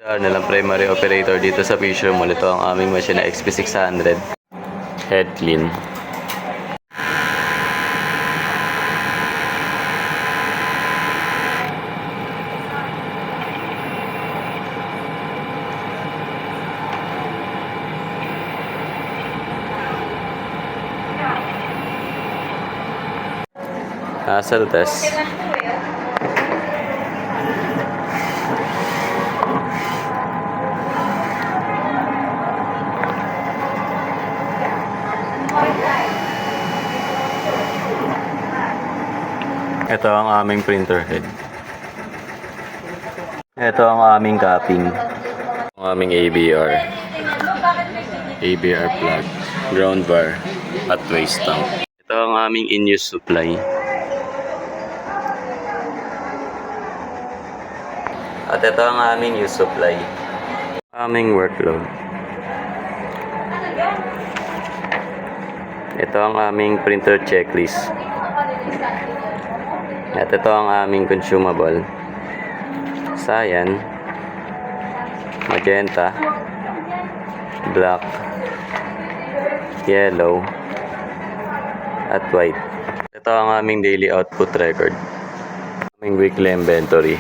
Nalang primary operator dito sa Fisher Mall. Ito ang aming machine na XP600 head clean. Nozzle test. Ito ang aming printer head. Ito ang aming capping. Ang aming ABR. ABR plug, ground bar, at waste tank. Ito ang aming in-use supply. At ito ang aming use supply. Aming workload. Ito ang aming printer checklist. At ito ang aming consumable. Cyan, magenta, black, yellow, at white. Ito ang aming daily output record. Aming weekly inventory.